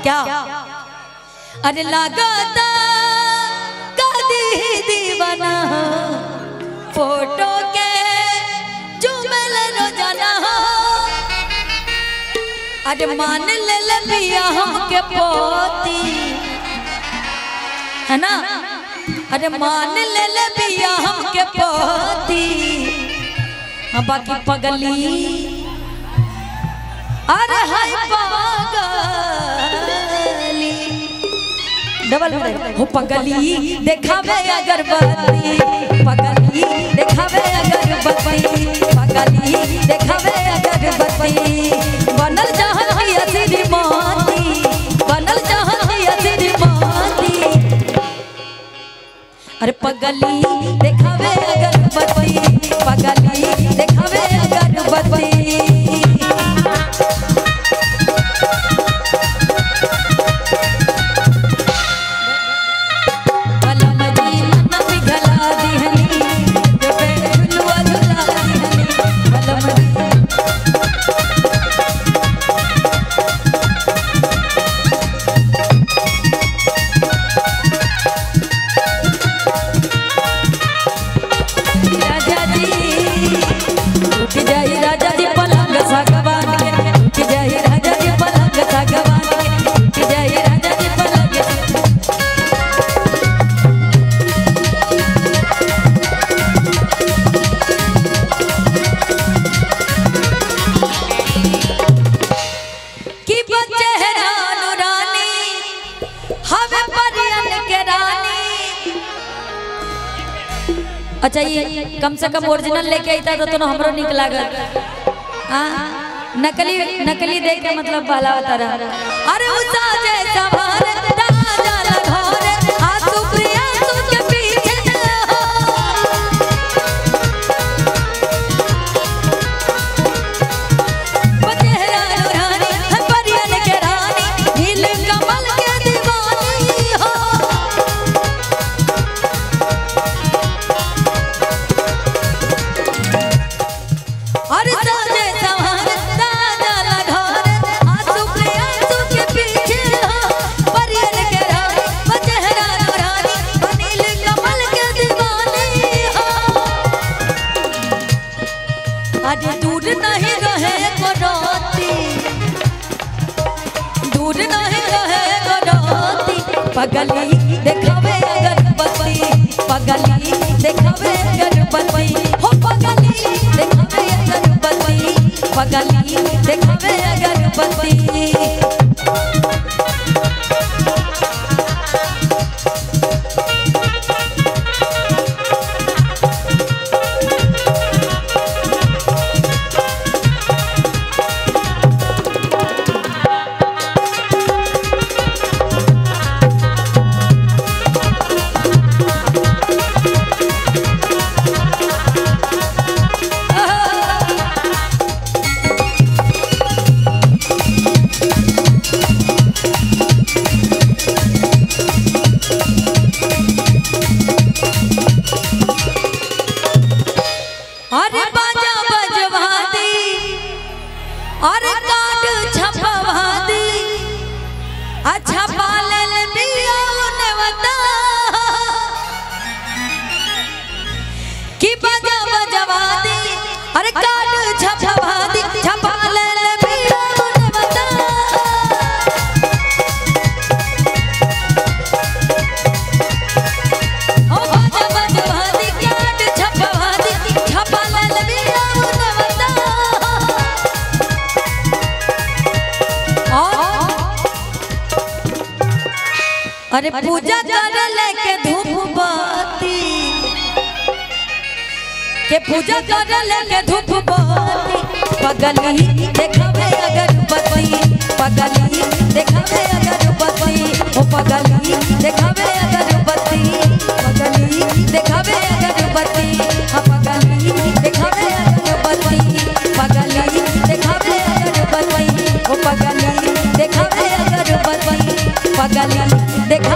क्या अरे लागता कदी दीवाना फोटो के चुमल रोजाना अरे मान ले पिया के पोती है ना अरे मान ले पिया के पोती बाकी पगली अरे हाय पगली डबल हो पगली देखावे अगरबत्ती पगली देखावे अगरबत्ती पगली देखावे अगरबत्ती बनल जहान की असली मोती बनल जहान की असली मोती अरे पगली देखावे अगरबत्ती पगली देखावे अगरबत्ती अच्छा ये कम से कम ओरिजिनल लेके आता तो हमरो निक लागत नकली नकली देख के मतलब बाला होता रहा अरे उसा जैसा भारत राजा लघोरे आंसू प्रिया के पीछे बचेरा रानी परियन के रानी नील कमल के दीवानी हो अरे साजे सवार राजा लघोरे आंसू प्रिया के पीछे हो परियन के रानी बचेरा रानी नील कमल के दीवानी हो आज दूर नहीं रहे गोरोती दूर नहीं रहे गोरोती पगली देखावे अगरबत्ती पगली देखावे अगरबत्ती हो पगली देखावे अगरबत्ती पगली देखावे अगरबत्ती अरे बाजा बजवा दी अरे काट छपवा दी अच्छा पाले बिया ने बता कि बाजा बजवा दी अरे काट छपवा दी छपाले बिया ने बता ओ बाजा बजवा दी काट छपवा दी अरे पूजा कर लेके धूप बत्ती के पूजा कर लेके धूप बत्ती पगली देखावे अगरबत्ती पगली देखावे अगरबत्ती ओ पगली देखावे अगरबत्ती पगली देखावे अगरबत्ती हाँ पगली देखावे अगरबत्ती पगली देखावे अगरबत्ती ओ पगली देखावे अगरबत्ती पगली देखा